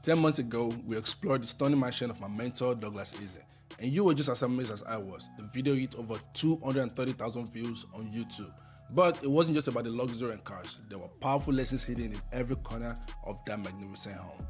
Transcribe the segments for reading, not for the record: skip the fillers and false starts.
10 months ago, we explored the stunning mansion of my mentor, Douglas Eze. And you were just as amazed as I was. The video hit over 230,000 views on YouTube. But it wasn't just about the luxury and cars. There were powerful lessons hidden in every corner of that magnificent home.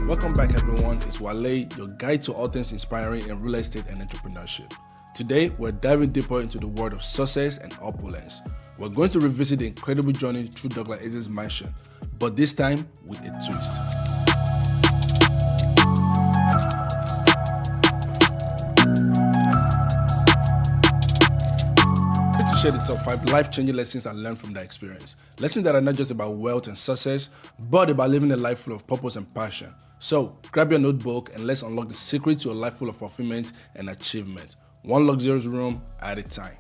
Welcome back everyone, it's Wale, your guide to all things inspiring in real estate and entrepreneurship. Today, we're diving deeper into the world of success and opulence. We're going to revisit the incredible journey through Douglas Eze's mansion, but this time with a twist. To share the top 5 life-changing lessons I learned from that experience. Lessons that are not just about wealth and success, but about living a life full of purpose and passion. So, grab your notebook and let's unlock the secret to a life full of fulfillment and achievement. One luxurious room at a time.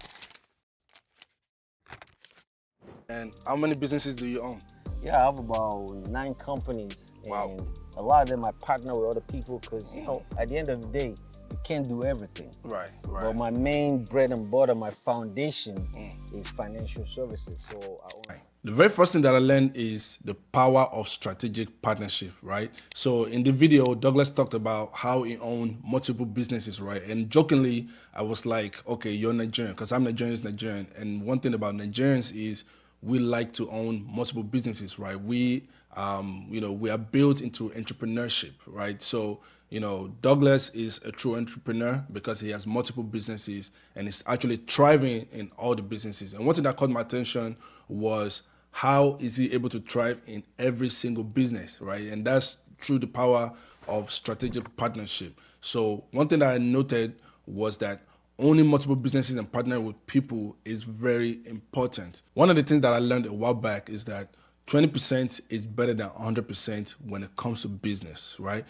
And how many businesses do you own? Yeah, I have about 9 companies. Wow. And a lot of them I partner with other people because, at the end of the day, you can't do everything. Right. But my main bread and butter, my foundation is financial services. So I own. The very first thing that I learned is the power of strategic partnership, right? So in the video, Douglas talked about how he owned multiple businesses, right? And jokingly, I was like, okay, you're Nigerian, because I'm Nigerian is Nigerian. And one thing about Nigerians is we like to own multiple businesses, right? We are built into entrepreneurship, right? So, Douglas is a true entrepreneur because he has multiple businesses and is actually thriving in all the businesses. And one thing that caught my attention was how is he able to thrive in every single business, right? And that's through the power of strategic partnership. So one thing that I noted was that owning multiple businesses and partnering with people is very important. One of the things that I learned a while back is that 20% is better than 100% when it comes to business, right?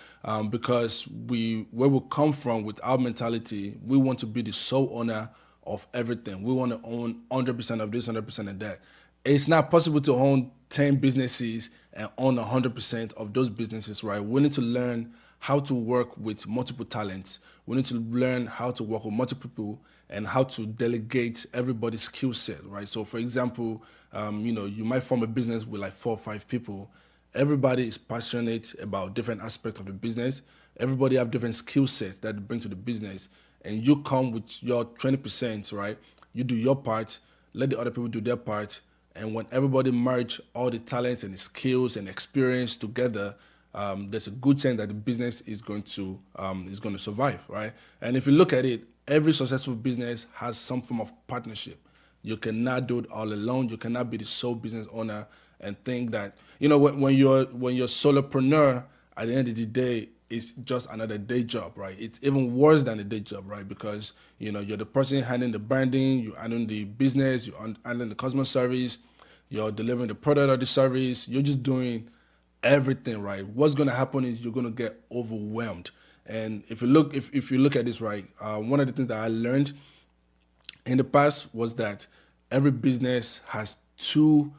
Because where we come from with our mentality, we want to be the sole owner of everything. We want to own 100% of this, 100% of that. It's not possible to own 10 businesses and own 100% of those businesses, right? We need to learn how to work with multiple talents. We need to learn how to work with multiple people and how to delegate everybody's skill set, right? So for example, you might form a business with like 4 or 5 people. Everybody is passionate about different aspects of the business. Everybody have different skill sets that they bring to the business. And you come with your 20%, right? You do your part, let the other people do their part. And when everybody merge all the talents and the skills and experience together, there's a good chance that the business is going to survive, right? And if you look at it, every successful business has some form of partnership. You cannot do it all alone. You cannot be the sole business owner and think that when you're solopreneur, at the end of the day, it's just another day job, right? It's even worse than a day job, right? Because you're the person handling the branding, you're handling the business, you're handling the customer service, you're delivering the product or the service. You're just doing everything, right? What's going to happen is you're going to get overwhelmed. And if you look at this, right, one of the things that I learned in the past was that every business has 2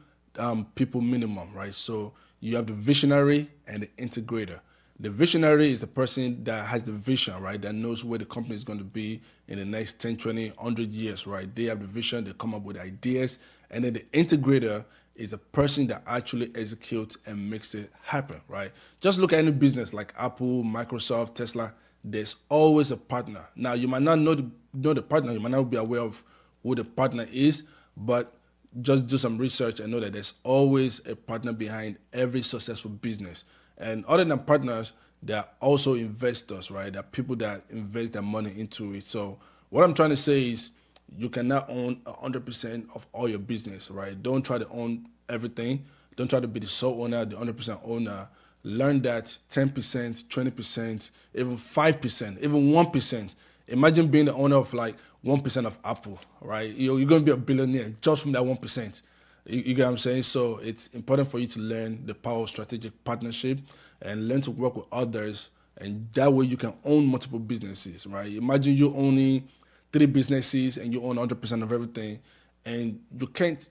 people minimum, right? So you have the visionary and the integrator. The visionary is the person that has the vision, right? That knows where the company is going to be in the next 10, 20, 100 years, right? They have the vision, they come up with ideas. And then the integrator is a person that actually executes and makes it happen, right? Just look at any business like Apple, Microsoft, Tesla. There's always a partner. Now, you might not know the partner. You might not be aware of who the partner is, but just do some research and know that there's always a partner behind every successful business. And other than partners, there are also investors, right? There are people that invest their money into it. So what I'm trying to say is you cannot own 100% of all your business, right? Don't try to own everything. Don't try to be the sole owner, the 100% owner. Learn that 10%, 20%, even 5%, even 1%. Imagine being the owner of like 1% of Apple, right? You're going to be a billionaire just from that 1%. You get what I'm saying? So it's important for you to learn the power of strategic partnership and learn to work with others. And that way you can own multiple businesses, right? Imagine you owning 3 businesses and you own 100% of everything. And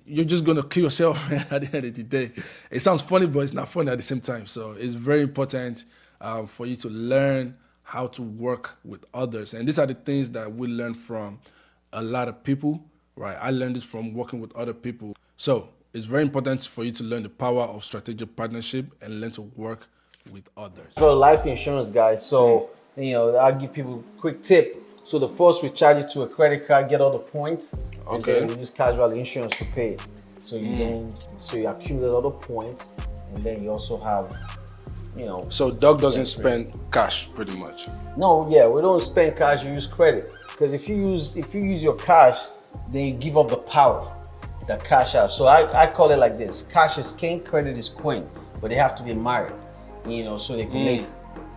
you're just going to kill yourself at the end of the day. It sounds funny, but it's not funny at the same time. So it's very important for you to learn how to work with others. And these are the things that we learn from a lot of people, right? I learned this from working with other people. So it's very important for you to learn the power of strategic partnership and learn to work with others. Got a life insurance, guys. So I'll give people a quick tip. So the first we charge you to a credit card, get all the points, and Okay. then we use casual insurance to pay it. So you don't, so you accumulate all the points, and then you also have, So Doug doesn't spend cash pretty much. no, yeah, we don't spend cash. You use credit, because if you use your cash, then you give up the power that cash has. So I call it like this: cash is king, credit is queen, but they have to be married, so they can make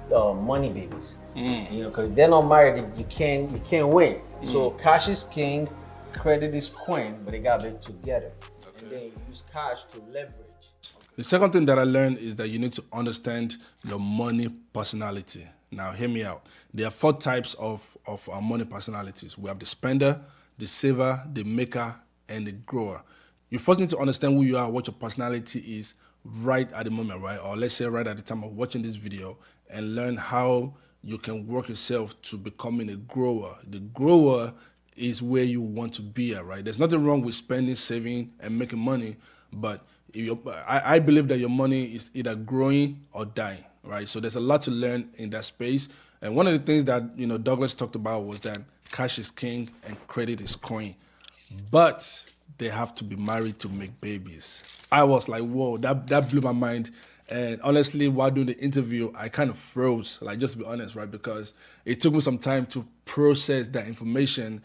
money babies. Because if they're not married, you can't win. So cash is king, credit is queen, but they gotta be together. Okay. And then you use cash to leverage. The second thing that I learned is that you need to understand your money personality. Now, hear me out. There are 4 types of our money personalities. We have the spender, the saver, the maker, and the grower. You first need to understand who you are, what your personality is right at the moment, right? Or let's say right at the time of watching this video, and learn how you can work yourself to becoming a grower. The grower is where you want to be at, right? There's nothing wrong with spending, saving, and making money, but I believe that your money is either growing or dying, right? So there's a lot to learn in that space. And one of the things that Douglas talked about was that cash is king and credit is queen, but they have to be married to make babies. I was like, whoa, that blew my mind. And honestly, while doing the interview, I kind of froze, like just to be honest, right? Because it took me some time to process that information.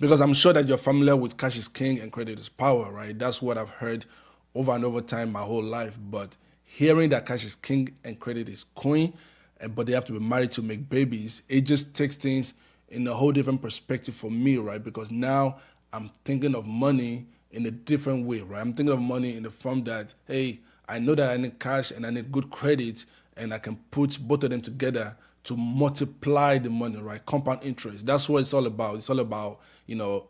Because I'm sure that you're familiar with cash is king and credit is power, right? That's what I've heard over and over time my whole life. But hearing that cash is king and credit is queen, but they have to be married to make babies, it just takes things in a whole different perspective for me, right? Because now I'm thinking of money in a different way, right? I'm thinking of money in the form that, hey, I know that I need cash and I need good credit, and I can put both of them together to multiply the money, right? Compound interest. That's what it's all about. It's all about,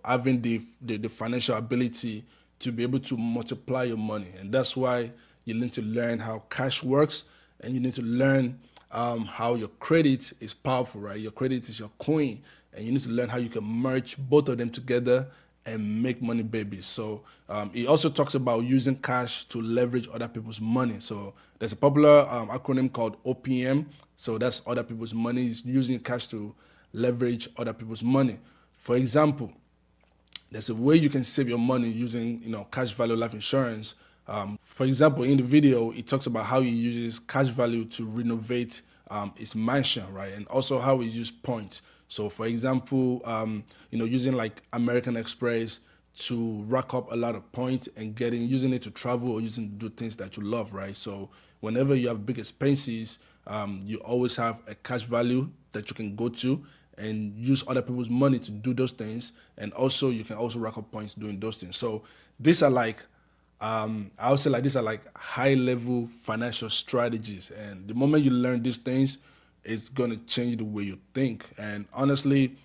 having the financial ability to be able to multiply your money. And that's why you need to learn how cash works, and you need to learn how your credit is powerful, right? Your credit is your queen, and you need to learn how you can merge both of them together and make money babies. So he also talks about using cash to leverage other people's money. So there's a popular acronym called OPM. So that's other people's money, is using cash to leverage other people's money. For example, there's a way you can save your money using, cash value life insurance. For example, in the video, he talks about how he uses cash value to renovate his mansion, right? And also how he uses points. So for example, using like American Express to rack up a lot of points and using it to travel or using to do things that you love, right? So whenever you have big expenses, you always have a cash value that you can go to and use other people's money to do those things. And also you can also rack up points doing those things. So these are like, I would say like these are like high level financial strategies. And the moment you learn these things, it's gonna change the way you think. And honestly,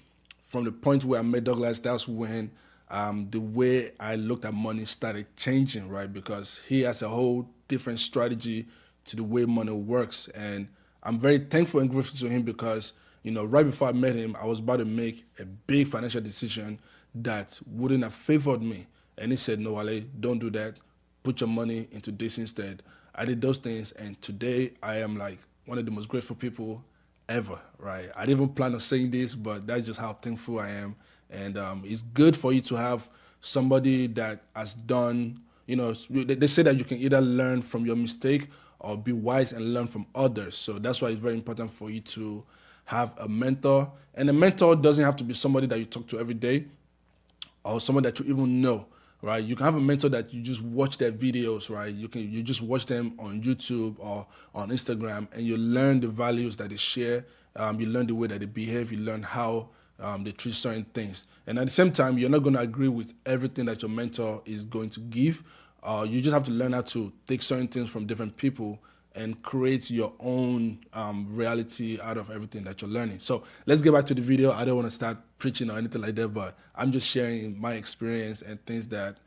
from the point where I met Douglas, that's when the way I looked at money started changing, right? Because he has a whole different strategy to the way money works. And I'm very thankful and grateful to him because, right before I met him, I was about to make a big financial decision that wouldn't have favored me. And he said, no, Wale, don't do that. Put your money into this instead. I did those things, and today I am like one of the most grateful people ever, right? I didn't even plan on saying this, but that's just how thankful I am. And it's good for you to have somebody that has done, they say that you can either learn from your mistake or be wise and learn from others. So that's why it's very important for you to have a mentor. And a mentor doesn't have to be somebody that you talk to every day or someone that you even know, right? You can have a mentor that you just watch their videos, right? You just watch them on YouTube or on Instagram, and you learn the values that they share. You learn the way that they behave. You learn how they treat certain things. And at the same time, you're not going to agree with everything that your mentor is going to give. You just have to learn how to take certain things from different people and create your own reality out of everything that you're learning. So let's get back to the video. I don't want to start preaching or anything like that, but I'm just sharing my experience and things that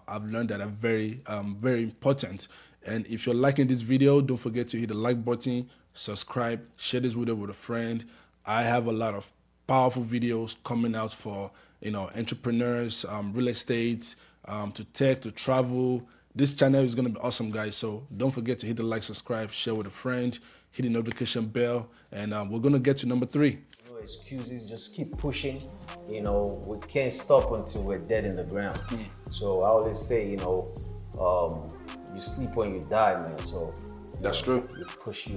I've learned that are very, very important. And if you're liking this video, don't forget to hit the like button, subscribe, share this video with a friend. I have a lot of powerful videos coming out for entrepreneurs, real estate, to tech, to travel. This channel is going to be awesome, guys. So don't forget to hit the like, subscribe, share with a friend, hit the notification bell, and we're going to get to number 3. No excuses, just keep pushing. We can't stop until we're dead in the ground. So I always say, you sleep when you die, man. So That's true. You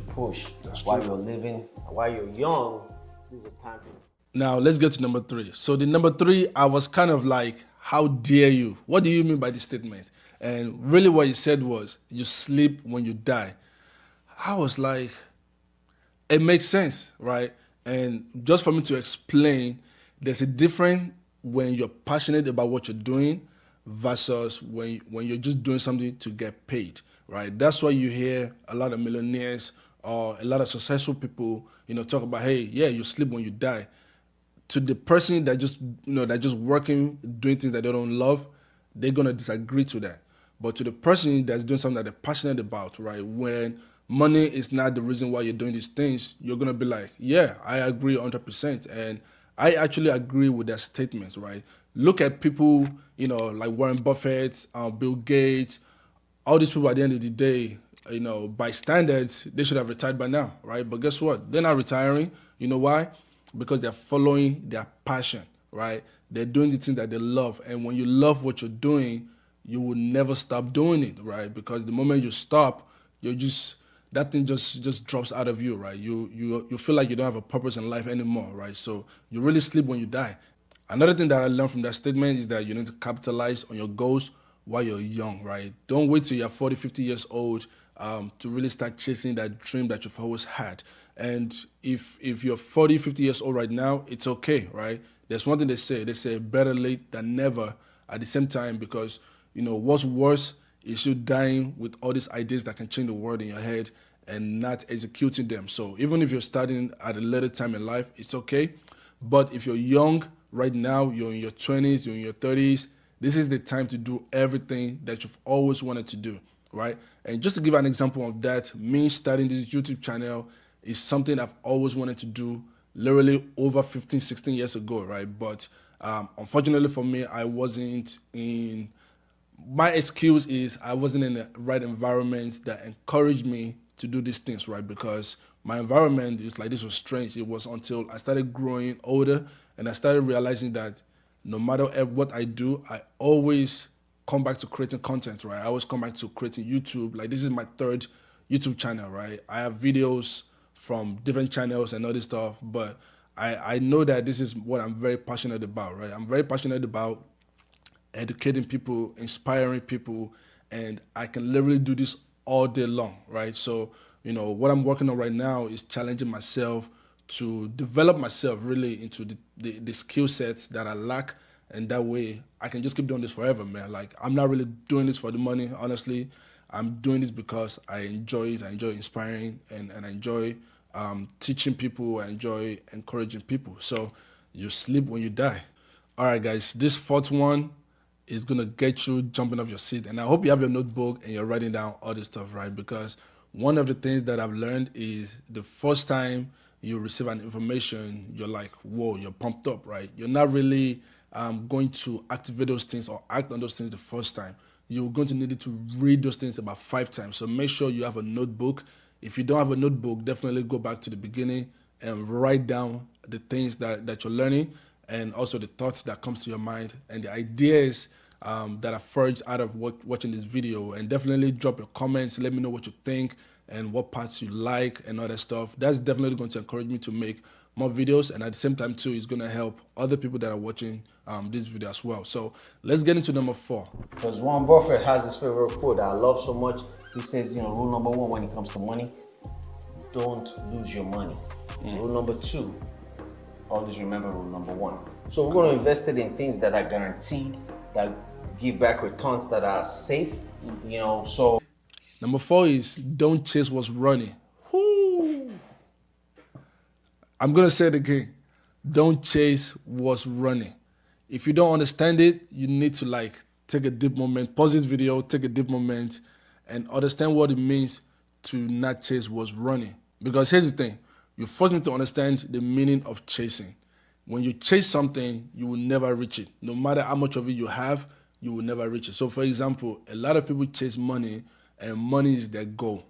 push. While you're living, while you're young, this is the time to. Now let's get to number 3. So the number 3, I was kind of like, how dare you? What do you mean by this statement? And really what he said was, you sleep when you die. I was like, it makes sense, right? And just for me to explain, there's a difference when you're passionate about what you're doing versus when you're just doing something to get paid, right? That's why you hear a lot of millionaires or a lot of successful people, talk about, hey, yeah, you sleep when you die. To the person that just working, doing things that they don't love, they're gonna disagree to that. But to the person that's doing something that they're passionate about, right? When money is not the reason why you're doing these things, you're gonna be like, yeah, I agree 100%. And I actually agree with that statement, right? Look at people, like Warren Buffett, Bill Gates, all these people at the end of the day, by standards, they should have retired by now, right? But guess what? They're not retiring. You know why? Because they're following their passion, right? They're doing the things that they love. And when you love what you're doing, you will never stop doing it, right? Because the moment you stop, that thing just drops out of you, right? You feel like you don't have a purpose in life anymore, right? So you really sleep when you die. Another thing that I learned from that statement is that you need to capitalize on your goals while you're young, right? Don't wait till you're 40, 50 years old to really start chasing that dream that you've always had. And if you're 40, 50 years old right now, it's okay, right? There's one thing they say better late than never at the same time, because, what's worse is you dying with all these ideas that can change the world in your head and not executing them. So even if you're starting at a later time in life, it's okay. But if you're young right now, you're in your 20s, you're in your 30s, this is the time to do everything that you've always wanted to do, right? And just to give an example of that, me starting this YouTube channel is something I've always wanted to do literally over 15, 16 years ago, right? But unfortunately for me, my excuse is I wasn't in the right environment that encouraged me to do these things, right? Because my environment is like, this was strange. It was until I started growing older and I started realizing that no matter what I do, I always come back to creating content, right? I always come back to creating YouTube. Like, this is my 3rd YouTube channel, right? I have videos from different channels and all this stuff, but I know that this is what I'm very passionate about, right? I'm very passionate about educating people, inspiring people, and I can literally do this all day long, right? So, what I'm working on right now is challenging myself to develop myself really into the skill sets that I lack, and that way I can just keep doing this forever, man. Like, I'm not really doing this for the money, honestly. I'm doing this because I enjoy it. I enjoy inspiring, and I enjoy teaching people. I enjoy encouraging people. So you sleep when you die. All right, guys, this 4th one is going to get you jumping off your seat. And I hope you have your notebook and you're writing down all this stuff, right? Because one of the things that I've learned is the first time you receive an information, you're like, whoa, you're pumped up, right? You're not really going to activate those things or act on those things the first time. You're going to need to read those things about 5 times. So make sure you have a notebook. If you don't have a notebook, definitely go back to the beginning and write down the things that you're learning, and also the thoughts that comes to your mind and the ideas that are forged out of watching this video. And definitely drop your comments. Let me know what you think and what parts you like and all that stuff. That's definitely going to encourage me to make more videos, and at the same time too, it's going to help other people that are watching this video as well. So let's get into number 4. Because Warren Buffett has this favorite quote that I love so much. He says, rule number 1 when it comes to money, don't lose your money. Rule number 2, always remember rule number 1. So we're going to invest it in things that are guaranteed, that give back returns, that are safe, so. Number 4 is don't chase what's running. Whoo! I'm going to say it again. Don't chase what's running. If you don't understand it, you need to take a deep moment, pause this video, take a deep moment, and understand what it means to not chase what's running. Because here's the thing, you first need to understand the meaning of chasing. when you chase something, you will never reach it. No matter how much of it you have, you will never reach it. So, for example, a lot of people chase money, and money is their goal.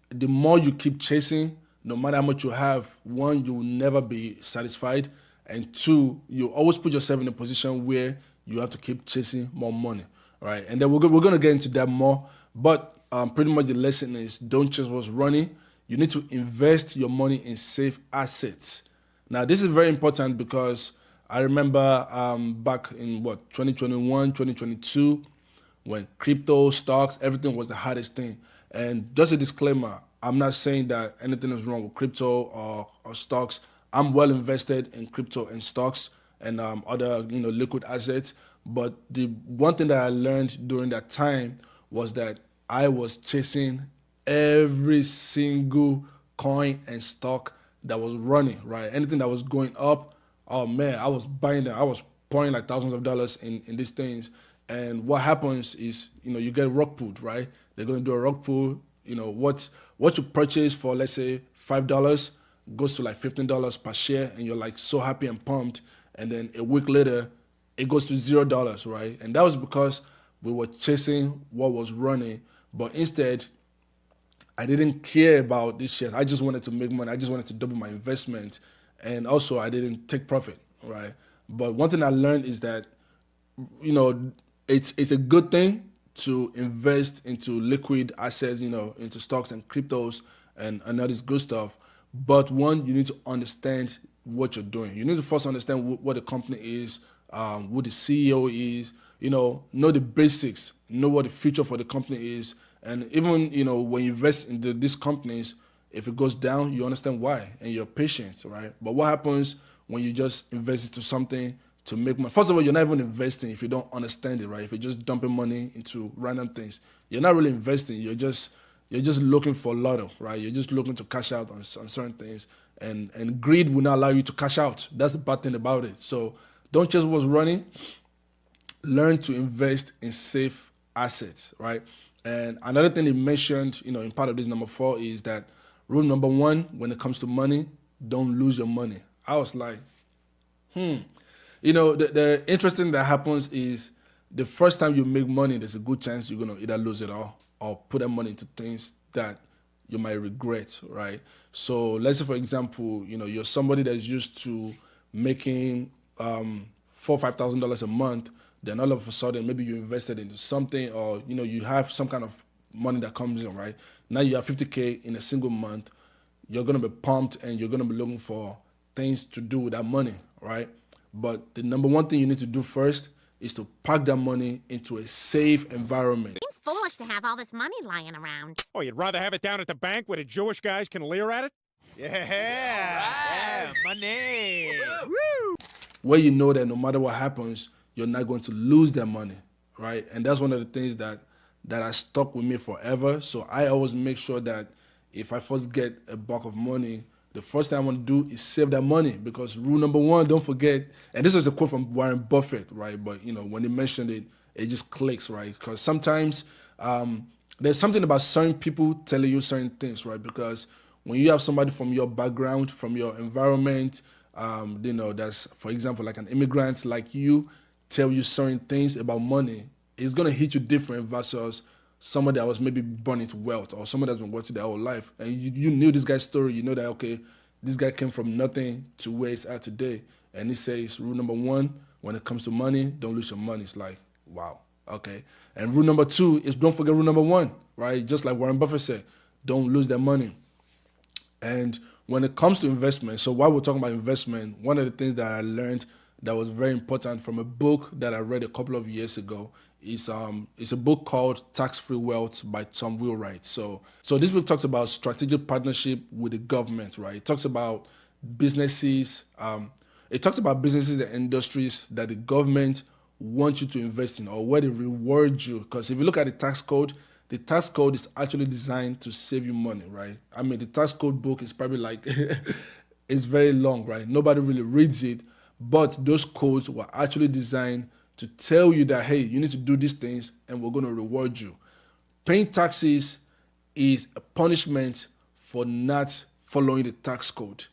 The more you keep chasing, no matter how much you have, one, you will never be satisfied, and two, you always put yourself in a position where you have to keep chasing more money, right? And then we're going to get into that more, but pretty much the lesson is don't chase what's running. You need to invest your money in safe assets. Now, this is very important because I remember back in 2021, 2022, when crypto, stocks, everything was the hardest thing. And just a disclaimer, I'm not saying that anything is wrong with crypto or stocks. I'm well invested in crypto and stocks and other liquid assets. But the one thing that I learned during that time was that I was chasing every single coin and stock that was running, right? Anything that was going up, oh man, I was buying them. I was pouring like thousands of dollars in these things. And what happens is, you get rug pulled, right? They're going to do a rug pull. What you purchase for, let's say, $5 goes to like $15 per share, and you're like so happy and pumped. And then a week later, it goes to $0, right? And that was because we were chasing what was running, but instead, I didn't care about this shit. I just wanted to make money. I just wanted to double my investment, and also I didn't take profit, right? But one thing I learned is that it's a good thing to invest into liquid assets, into stocks and cryptos and all this good stuff. But one, you need to understand what you're doing. You need to first understand what the company is, who the CEO is, know the basics, know what the future for the company is. And even, when you invest into these companies, if it goes down, you understand why and you're patient, right? But what happens when you just invest into something to make money? First of all, you're not even investing if you don't understand it, right? If you're just dumping money into random things, you're not really investing. You're just looking for lotto, right? You're just looking to cash out on certain things, and greed will not allow you to cash out. That's the bad thing about it. So don't chase what's running. Learn to invest in safe assets, right? And another thing they mentioned, in part of this number 4 is that rule number 1, when it comes to money, don't lose your money. I was like, the interesting that happens is the first time you make money, there's a good chance you're going to either lose it all or put that money into things that you might regret, right? So let's say, for example, you're somebody that's used to making $4,000-$5,000 a month. Then all of a sudden, maybe you invested into something, or you have some kind of money that comes in, right? Now you have 50K in a single month. You're gonna be pumped, and you're gonna be looking for things to do with that money, right? But the number one thing you need to do first is to pack that money into a safe environment. Seems foolish to have all this money lying around. Oh, you'd rather have it down at the bank where the Jewish guys can leer at it? Yeah, money. Woo! Where you know that no matter what happens, you're not going to lose that money, right? And that's one of the things that has stuck with me forever. So I always make sure that if I first get a bulk of money, the first thing I want to do is save that money, because rule number 1, don't forget, and this is a quote from Warren Buffett, right? But when he mentioned it, it just clicks, right? Because sometimes there's something about certain people telling you certain things, right? Because when you have somebody from your background, from your environment, that's, for example, like an immigrant like you, tell you certain things about money, it's going to hit you different versus somebody that was maybe born into wealth, or somebody that's been working their whole life. And you knew this guy's story. You know that, okay, this guy came from nothing to where he's at today. And he says, rule number 1, when it comes to money, don't lose your money. It's like, wow, okay. And rule number 2 is don't forget rule number 1, right? Just like Warren Buffett said, don't lose that money. And when it comes to investment, so while we're talking about investment, one of the things that I learned that was very important from a book that I read a couple of years ago is it's a book called Tax-Free Wealth by Tom Wheelwright. So this book talks about strategic partnership with the government, right? It talks about businesses. It talks about businesses and industries that the government wants you to invest in, or where they reward you. Because if you look at the tax code is actually designed to save you money, right? I mean, the tax code book is probably like, it's very long, right? Nobody really reads it, but those codes were actually designed to tell you that, hey, you need to do these things and we're going to reward you. Paying taxes is a punishment for not following the tax code.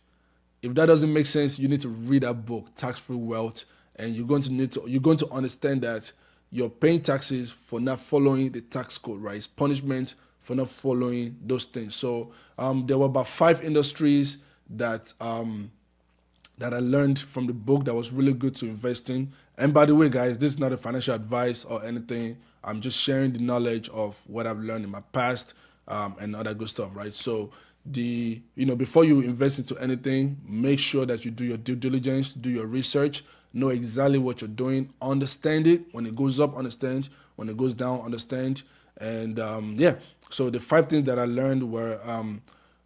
If that doesn't make sense, you need to read that book, Tax Free Wealth, and you're going to understand that you're paying taxes for not following the tax code, right? It's punishment for not following those things. So there were about 5 industries that that I learned from the book that was really good to invest in. And by the way, guys, this is not a financial advice or anything. I'm just sharing the knowledge of what I've learned in my past and other good stuff, right? So before you invest into anything, make sure that you do your due diligence, do your research, know exactly what you're doing, understand it. When it goes up, understand. When it goes down, understand. And so the 5 things that I learned were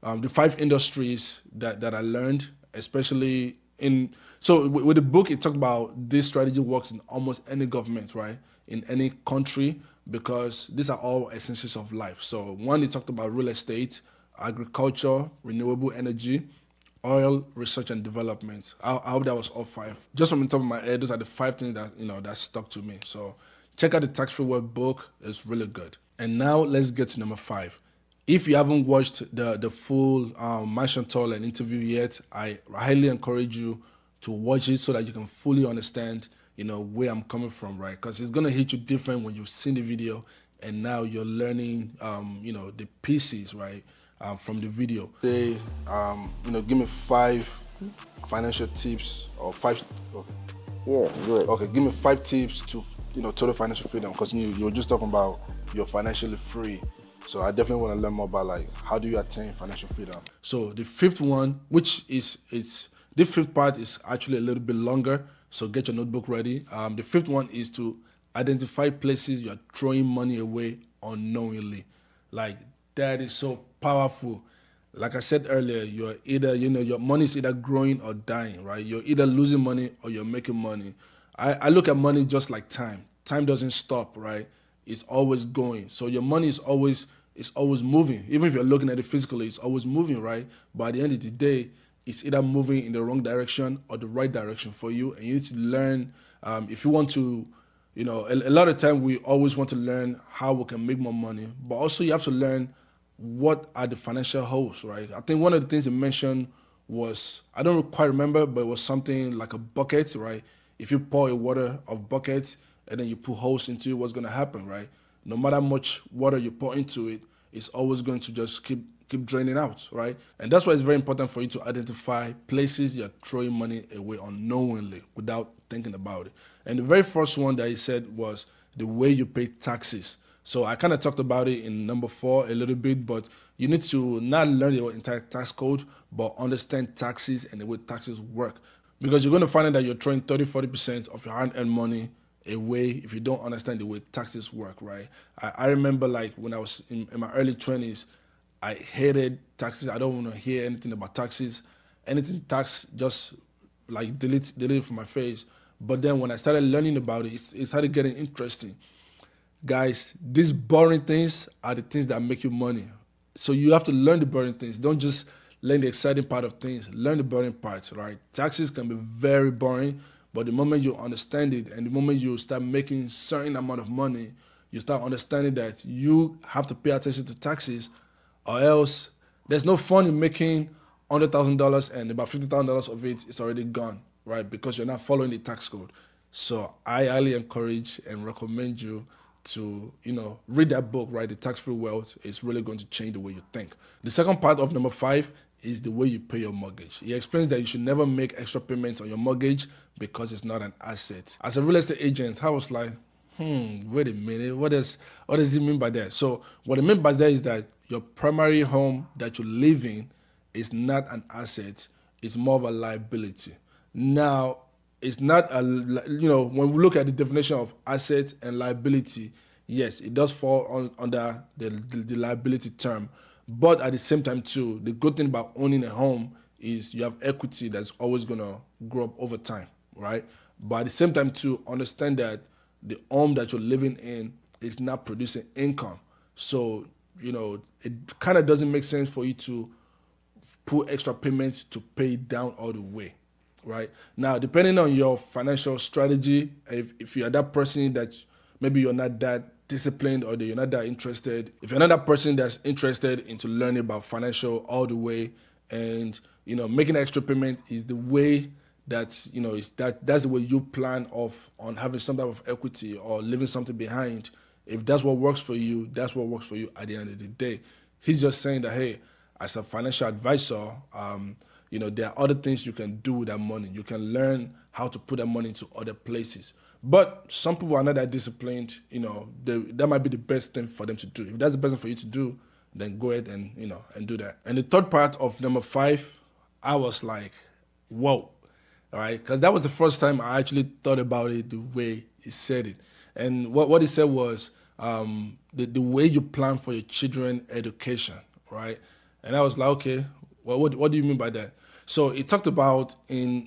the 5 industries that I learned, especially with the book, it talked about this strategy works in almost any government, right? In any country, because these are all essentials of life. So one, it talked about real estate, agriculture, renewable energy, oil, research and development. I hope that was all 5. Just from the top of my head, those are the 5 things that stuck to me. So check out the Tax Free Wealth book. It's really good. And now let's get to number 5. If you haven't watched the full Mansion Toll and interview yet, I highly encourage you to watch it so that you can fully understand, where I'm coming from, right? Because it's gonna hit you different when you've seen the video and now you're learning, the pieces, right, from the video. They, give me 5 financial tips or 5. Okay. Yeah, good. Okay, give me 5 tips to, total financial freedom. Because you were just talking about you're financially free. So I definitely want to learn more about how do you attain financial freedom. So the 5th one, which is the 5th part is actually a little bit longer. So get your notebook ready. The 5th one is to identify places you're throwing money away unknowingly. That is so powerful. Like I said earlier, you're either, your money is either growing or dying, right? You're either losing money or you're making money. I look at money just like time. Time doesn't stop, right? It's always going. So your money is always moving. Even if you're looking at it physically, it's always moving, right? But at the end of the day, it's either moving in the wrong direction or the right direction for you. And you need to learn, if you want to, a lot of time we always want to learn how we can make more money, but also you have to learn what are the financial holes, right? I think one of the things you mentioned was, I don't quite remember, but it was something like a bucket, right? If you pour a water of bucket and then you put holes into it, what's going to happen, right? No matter how much water you pour into it, it's always going to just keep draining out, right? And that's why it's very important for you to identify places you're throwing money away unknowingly without thinking about it. And the very first one that he said was the way you pay taxes. So I kind of talked about it in number 4 a little bit, but you need to not learn the entire tax code, but understand taxes and the way taxes work. Because you're going to find out that you're throwing 30-40% of your hard-earned money away if you don't understand the way taxes work, right? I remember when I was in my early 20s, I hated taxes. I don't want to hear anything about taxes. Anything tax, just delete it from my face. But then when I started learning about it, it started getting interesting. Guys, these boring things are the things that make you money. So you have to learn the boring things. Don't just learn the exciting part of things. Learn the boring parts, right? Taxes can be very boring, but the moment you understand it and the moment you start making certain amount of money, you start understanding that you have to pay attention to taxes, or else there's no fun in making $100,000 and about $50,000 of it is already gone, right? Because you're not following the tax code. So I highly encourage and recommend you to, read that book, right? The Tax Free Wealth. Is really going to change the way you think. The second part of number 5 is the way you pay your mortgage. He explains that you should never make extra payments on your mortgage because it's not an asset. As a real estate agent, I was like, wait a minute, what does he mean by that? So what I mean by that is that your primary home that you live in is not an asset, it's more of a liability. Now, it's not when we look at the definition of asset and liability, yes, it does fall under the liability term. But at the same time too, the good thing about owning a home is you have equity that's always gonna grow up over time, right? But at the same time too, understand that the home that you're living in is not producing income. So, it kind of doesn't make sense for you to put extra payments to pay it down all the way, right? Now, depending on your financial strategy, if you're that person that maybe you're not that disciplined or that you're not that interested, if you're not that person that's interested into learning about financial all the way and making an extra payment is the way that, that's the way you plan on having some type of equity or leaving something behind. If that's what works for you, that's what works for you at the end of the day. He's just saying that, hey, as a financial advisor, there are other things you can do with that money. You can learn how to put that money into other places. But some people are not that disciplined. That might be the best thing for them to do. If that's the best thing for you to do, then go ahead and and do that. And the third part of number 5, I was like, whoa, all right, because that was the first time I actually thought about it the way he said it. And what he said was the way you plan for your children's education, right? And I was like, okay, well, what do you mean by that? So he talked about,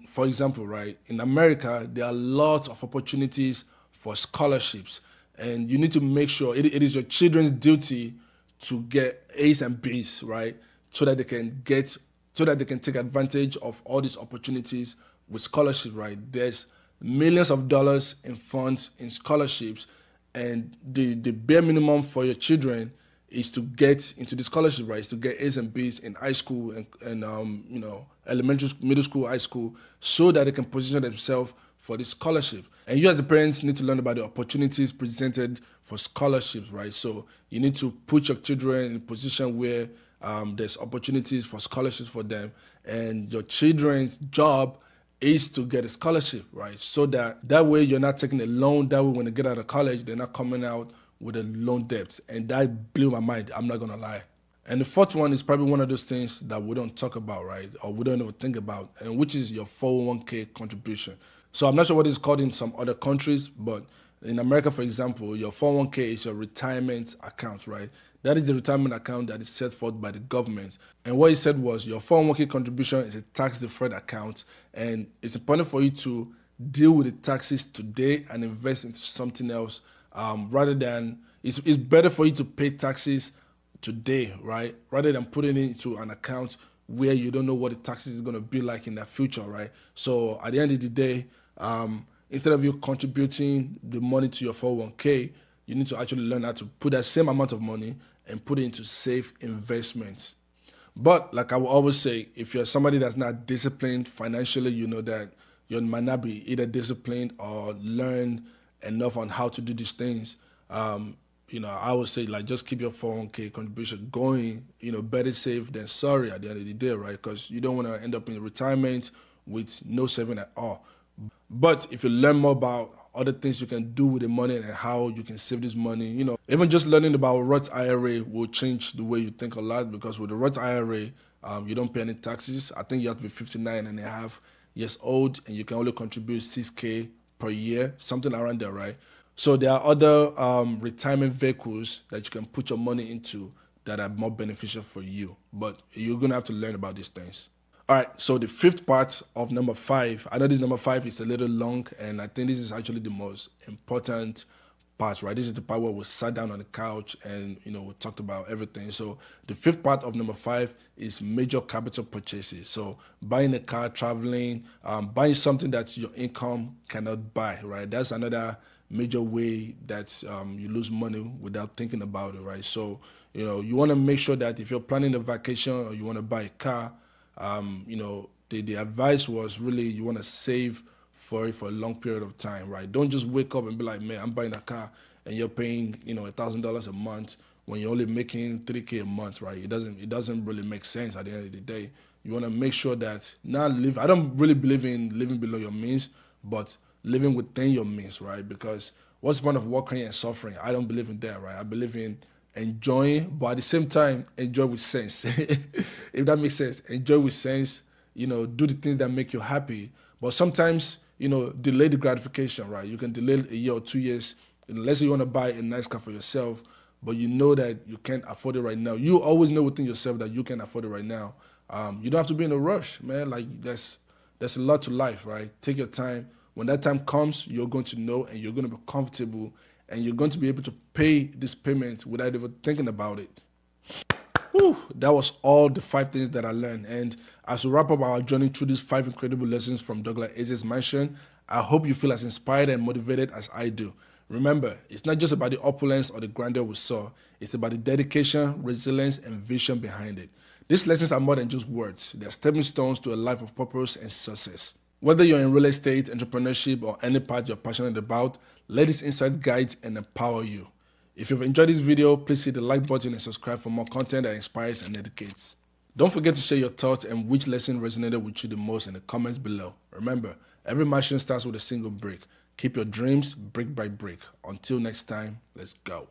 for example, right, in America, there are lots of opportunities for scholarships. And you need to make sure it is your children's duty to get A's and B's, right? So that they can take advantage of all these opportunities with scholarship, right? There's millions of dollars in funds in scholarships, and the bare minimum for your children is to get into the scholarship, right? Is to get A's and B's in high school and elementary, middle school, high school, so that they can position themselves for the scholarship. And you as the parents need to learn about the opportunities presented for scholarships, right? So you need to put your children in a position where there's opportunities for scholarships for them, and your children's job is to get a scholarship, right? So that way you're not taking a loan. That way when they get out of college, they're not coming out with a loan debt. And that blew my mind, I'm not gonna lie. And the fourth one is probably one of those things that we don't talk about, right? Or we don't even think about, and which is your 401k contribution. So I'm not sure what it's called in some other countries, but in America, for example, your 401k is your retirement account, right? That is the retirement account that is set forth by the government. And what he said was your 401k contribution is a tax-deferred account, and it's important for you to deal with the taxes today and invest into something else, rather than, it's better for you to pay taxes today, right? Rather than putting it into an account where you don't know what the taxes is going to be like in the future, right? So at the end of the day, instead of you contributing the money to your 401k, you need to actually learn how to put that same amount of money and put it into safe investments. But like I will always say, if you're somebody that's not disciplined financially, you know that you might not be either disciplined or learn enough on how to do these things. I would say, like, just keep your 401k contribution going. Better safe than sorry at the end of the day, right? Because you don't want to end up in retirement with no saving at all. But if you learn more about other things you can do with the money and how you can save this money, even just learning about Roth IRA will change the way you think a lot, because with the Roth IRA, you don't pay any taxes. I think you have to be 59 and a half years old, and you can only contribute 6K per year, something around there, right? So there are other retirement vehicles that you can put your money into that are more beneficial for you. But you're going to have to learn about these things. All right, so the fifth part of number 5, I know this number 5 is a little long, and I think this is actually the most important part, right? This is the part where we sat down on the couch and, we talked about everything. So the fifth part of number 5 is major capital purchases. So buying a car, traveling, buying something that your income cannot buy, right? That's another major way that you lose money without thinking about it, right? So, you want to make sure that if you're planning a vacation or you want to buy a car, the advice was really you want to save for it for a long period of time, right? Don't just wake up and be like, man, I'm buying a car, and you're paying, $1,000 a month when you're only making $3K a month, right? It doesn't really make sense at the end of the day. You want to make sure that I don't really believe in living below your means, but living within your means, right? Because what's the point of working and suffering? I don't believe in that, right? I believe in enjoying, but at the same time, enjoy with sense. If that makes sense, enjoy with sense, do the things that make you happy. But sometimes, delay the gratification, right? You can delay a year or 2 years, unless you want to buy a nice car for yourself, but you know that you can't afford it right now. You always know within yourself that you can't afford it right now. You don't have to be in a rush, man. Like, there's a lot to life, right? Take your time. When that time comes, you're going to know, and you're going to be comfortable, and you're going to be able to pay this payment without even thinking about it. Whew, that was all the 5 things that I learned. And as we wrap up our journey through these 5 incredible lessons from Douglas Aze's mansion, I hope you feel as inspired and motivated as I do. Remember, it's not just about the opulence or the grandeur we saw. It's about the dedication, resilience, and vision behind it. These lessons are more than just words. They are stepping stones to a life of purpose and success. Whether you're in real estate, entrepreneurship, or any part you're passionate about, let this insight guide and empower you. If you've enjoyed this video, please hit the like button and subscribe for more content that inspires and educates. Don't forget to share your thoughts and which lesson resonated with you the most in the comments below. Remember, every machine starts with a single brick. Keep your dreams brick by brick. Until next time, let's go.